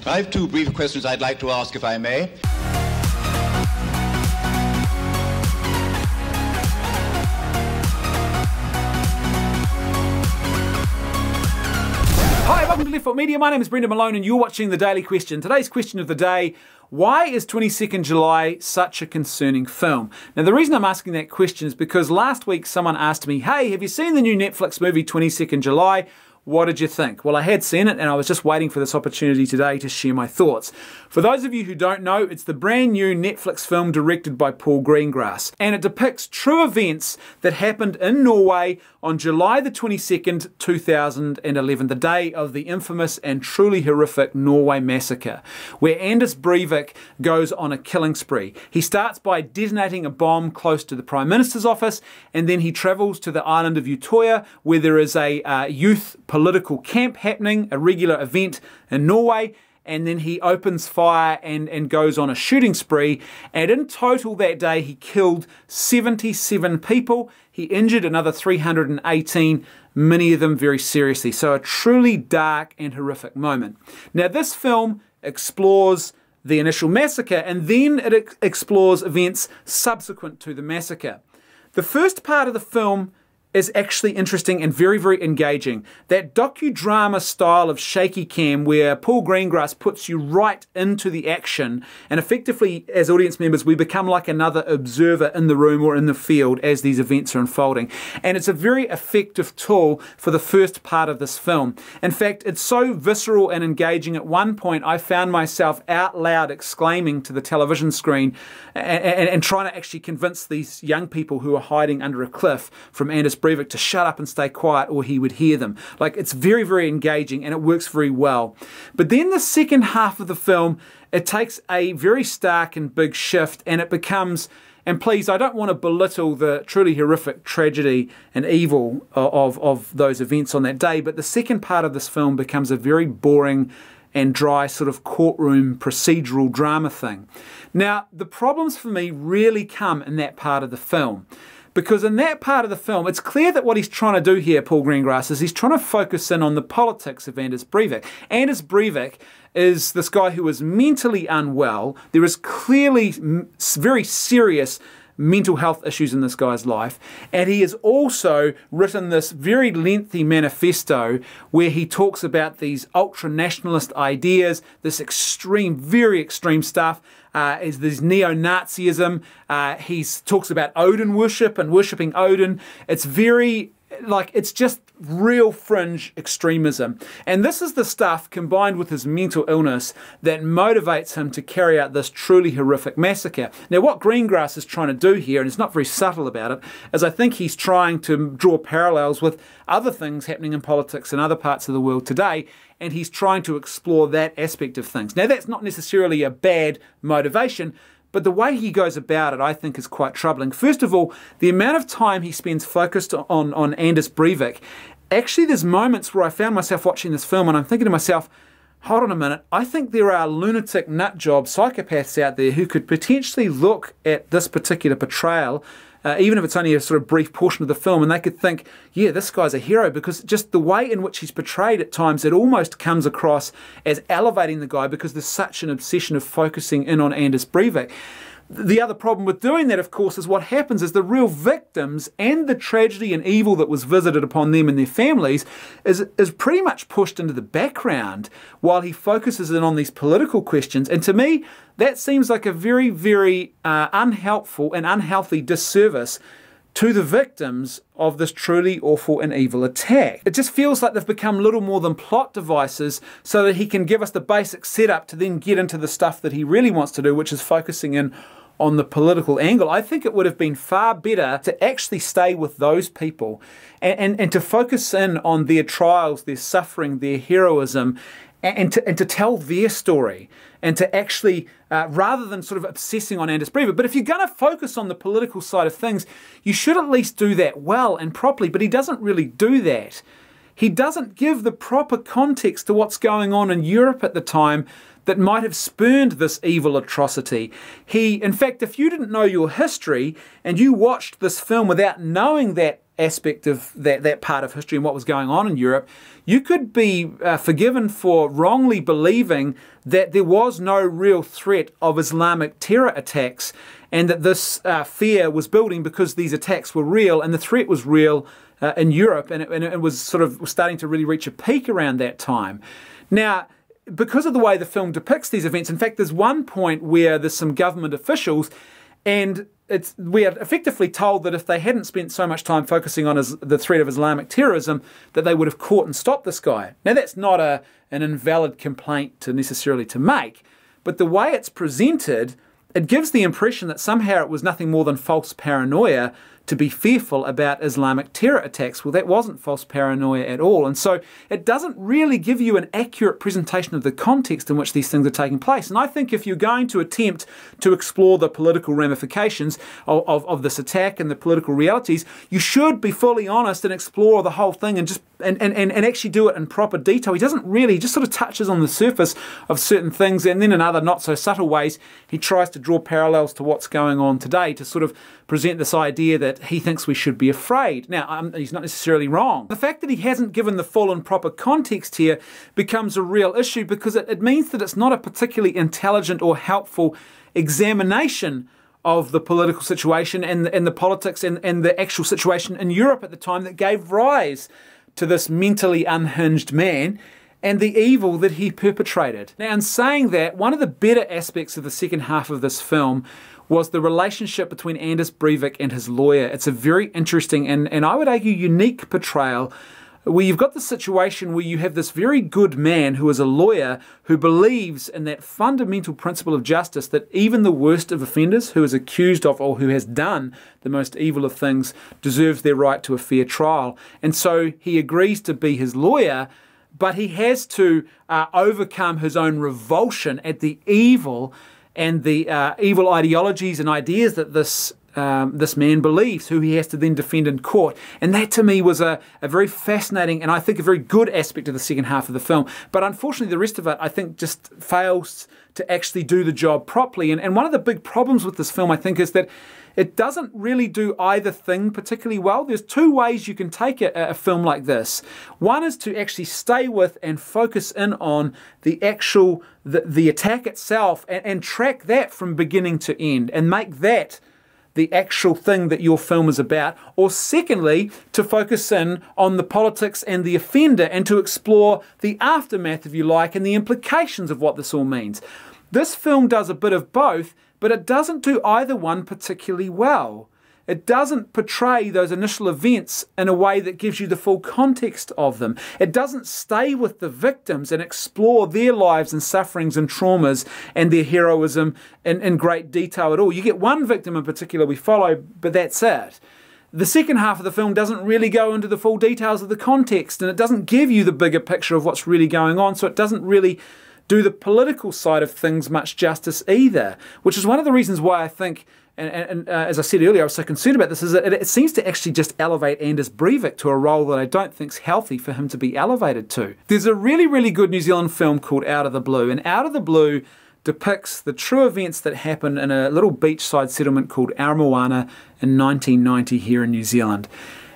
I have two brief questions I'd like to ask, if I may. Hi, welcome to Left Foot Media. My name is Brendan Malone and you're watching The Daily Question. Today's question of the day: why is 22nd July such a concerning film? Now, the reason I'm asking that question is because last week someone asked me, hey, have you seen the new Netflix movie 22nd July? What did you think? Well, I had seen it and I was just waiting for this opportunity today to share my thoughts. For those of you who don't know, it's the brand new Netflix film directed by Paul Greengrass, and it depicts true events that happened in Norway on July the 22nd, 2011, the day of the infamous and truly horrific Norway massacre, where Anders Breivik goes on a killing spree. He starts by detonating a bomb close to the Prime Minister's office, and then he travels to the island of Utøya, where there is a youth political camp happening, a regular event in Norway, and then he opens fire and goes on a shooting spree. And in total that day, he killed 77 people. He injured another 318, many of them very seriously. So a truly dark and horrific moment. Now, this film explores the initial massacre, and then it explores events subsequent to the massacre. The first part of the film is actually interesting and very, very engaging. That docudrama style of shaky cam where Paul Greengrass puts you right into the action, and effectively, as audience members, we become like another observer in the room or in the field as these events are unfolding. And it's a very effective tool for the first part of this film. In fact, it's so visceral and engaging. At one point, I found myself out loud exclaiming to the television screen and trying to actually convince these young people who are hiding under a cliff from Anders Breivik to shut up and stay quiet or he would hear them. Like, it's very, very engaging and it works very well. But then the second half of the film, it takes a very stark and big shift, and it becomes, and please, I don't want to belittle the truly horrific tragedy and evil of those events on that day, but the second part of this film becomes a very boring and dry sort of courtroom procedural drama thing. Now, the problems for me really come in that part of the film. Because in that part of the film, it's clear that what he's trying to do here, Paul Greengrass, is he's trying to focus in on the politics of Anders Breivik. Anders Breivik is this guy who is mentally unwell. There is clearly very serious mental health issues in this guy's life, and he has also written this very lengthy manifesto where he talks about these ultra-nationalist ideas, this extreme, very extreme stuff, is this neo-Nazism. He talks about Odin worship and worshipping Odin. It's very, like, it's just real fringe extremism. And this is the stuff, combined with his mental illness, that motivates him to carry out this truly horrific massacre. Now, what Greengrass is trying to do here, and it's not very subtle about it, is I think he's trying to draw parallels with other things happening in politics in other parts of the world today, and he's trying to explore that aspect of things. Now, that's not necessarily a bad motivation, but the way he goes about it, I think, is quite troubling. First of all, the amount of time he spends focused on Anders Breivik. Actually, there's moments where I found myself watching this film and I'm thinking to myself, hold on a minute, I think there are lunatic nutjob psychopaths out there who could potentially look at this particular portrayal, even if it's only a sort of brief portion of the film, and they could think, yeah, this guy's a hero, because just the way in which he's portrayed at times, it almost comes across as elevating the guy because there's such an obsession of focusing in on Anders Breivik. The other problem with doing that, of course, is what happens is the real victims and the tragedy and evil that was visited upon them and their families is pretty much pushed into the background while he focuses in on these political questions. And to me, that seems like a very, very unhelpful and unhealthy disservice to the victims of this truly awful and evil attack. It just feels like they've become little more than plot devices so that he can give us the basic setup to then get into the stuff that he really wants to do, which is focusing in on the political angle. I think it would have been far better to actually stay with those people and to focus in on their trials, their suffering, their heroism, and to tell their story, and to actually, rather than sort of obsessing on Anders Breivik. But if you're going to focus on the political side of things, you should at least do that well and properly, but he doesn't really do that. He doesn't give the proper context to what's going on in Europe at the time that might have spurned this evil atrocity. In fact, if you didn't know your history and you watched this film without knowing that aspect of that part of history and what was going on in Europe, you could be forgiven for wrongly believing that there was no real threat of Islamic terror attacks, and that this fear was building because these attacks were real and the threat was real in Europe, and it was sort of starting to really reach a peak around that time. Now, because of the way the film depicts these events, in fact, there's one point where there's some government officials, and we are effectively told that if they hadn't spent so much time focusing on the threat of Islamic terrorism, that they would have caught and stopped this guy. Now, that's not an invalid complaint necessarily to make, but the way it's presented, it gives the impression that somehow it was nothing more than false paranoia to be fearful about Islamic terror attacks. Well, that wasn't false paranoia at all. And so it doesn't really give you an accurate presentation of the context in which these things are taking place. And I think if you're going to attempt to explore the political ramifications of this attack and the political realities, you should be fully honest and explore the whole thing and just and actually do it in proper detail. He doesn't really, he just sort of touches on the surface of certain things, and then in other not so subtle ways, he tries to draw parallels to what's going on today to sort of present this idea that he thinks we should be afraid. Now, he's not necessarily wrong. The fact that he hasn't given the full and proper context here becomes a real issue, because it means that it's not a particularly intelligent or helpful examination of the political situation and the politics and the actual situation in Europe at the time that gave rise to this mentally unhinged man and the evil that he perpetrated. Now, in saying that, one of the better aspects of the second half of this film was the relationship between Anders Breivik and his lawyer. It's a very interesting and I would argue unique portrayal, where you've got the situation where you have this very good man who is a lawyer who believes in that fundamental principle of justice, that even the worst of offenders who is accused of or who has done the most evil of things deserves their right to a fair trial. And so he agrees to be his lawyer, but he has to overcome his own revulsion at the evil and the evil ideologies and ideas that this man believes, who he has to then defend in court. And that to me was a very fascinating and I think a very good aspect of the second half of the film. But unfortunately the rest of it I think just fails to actually do the job properly. And one of the big problems with this film I think is that it doesn't really do either thing particularly well. There's two ways you can take a film like this. One is to actually stay with and focus in on the actual, the attack itself and track that from beginning to end and make that the actual thing that your film is about. Or secondly, to focus in on the politics and the offender and to explore the aftermath, if you like, and the implications of what this all means. This film does a bit of both, but it doesn't do either one particularly well. It doesn't portray those initial events in a way that gives you the full context of them. It doesn't stay with the victims and explore their lives and sufferings and traumas and their heroism in great detail at all. You get one victim in particular we follow, but that's it. The second half of the film doesn't really go into the full details of the context, and it doesn't give you the bigger picture of what's really going on, so it doesn't really do the political side of things much justice either, which is one of the reasons why I think, and as I said earlier, I was so concerned about this, is that it seems to actually just elevate Anders Breivik to a role that I don't think is healthy for him to be elevated to. There's a really, really good New Zealand film called Out of the Blue, and Out of the Blue depicts the true events that happened in a little beachside settlement called Aramoana in 1990 here in New Zealand.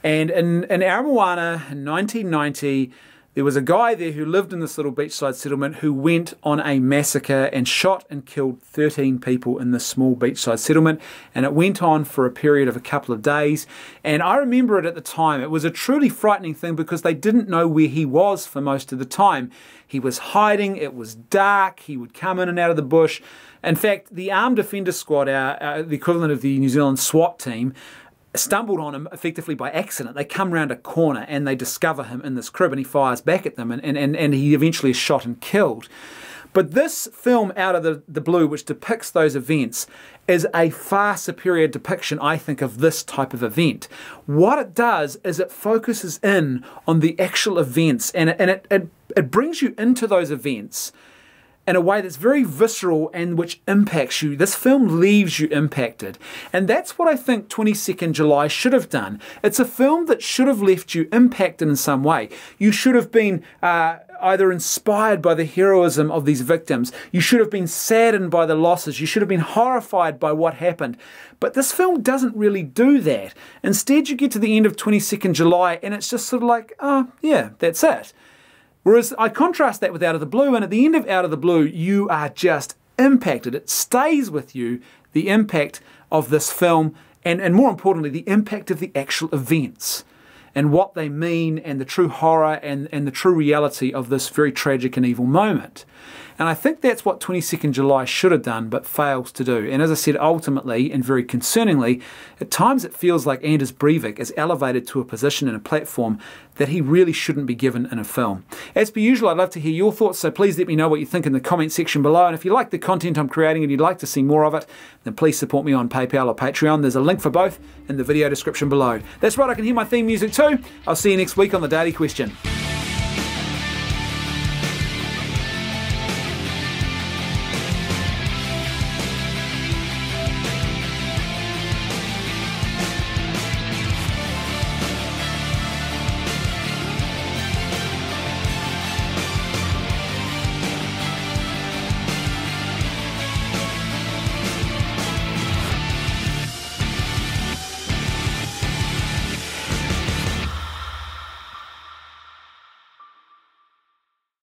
And in Aramoana in 1990, there was a guy there who lived in this little beachside settlement who went on a massacre and shot and killed 13 people in this small beachside settlement, and it went on for a period of a couple of days. And I remember it at the time. It was a truly frightening thing because they didn't know where he was for most of the time. He was hiding, it was dark, he would come in and out of the bush. In fact, the Armed Defender Squad, the equivalent of the New Zealand SWAT team, stumbled on him effectively by accident. They come round a corner and they discover him in this crib, and he fires back at them, and he eventually is shot and killed. But this film, Out of the Blue, which depicts those events, is a far superior depiction, I think, of this type of event. What it does is it focuses in on the actual events, and it brings you into those events in a way that's very visceral and which impacts you. This film leaves you impacted. And that's what I think 22nd July should have done. It's a film that should have left you impacted in some way. You should have been either inspired by the heroism of these victims. You should have been saddened by the losses. You should have been horrified by what happened. But this film doesn't really do that. Instead, you get to the end of 22nd July and it's just sort of like, oh, yeah, that's it. Whereas I contrast that with Out of the Blue, and at the end of Out of the Blue, you are just impacted. It stays with you, the impact of this film, and more importantly, the impact of the actual events and what they mean and the true horror and the true reality of this very tragic and evil moment. And I think that's what 22nd July should have done, but fails to do. And as I said, ultimately, and very concerningly, at times it feels like Anders Breivik is elevated to a position and a platform that he really shouldn't be given in a film. As per usual, I'd love to hear your thoughts, so please let me know what you think in the comment section below. And if you like the content I'm creating and you'd like to see more of it, then please support me on PayPal or Patreon. There's a link for both in the video description below. That's right, I can hear my theme music too. I'll see you next week on The Daily Question.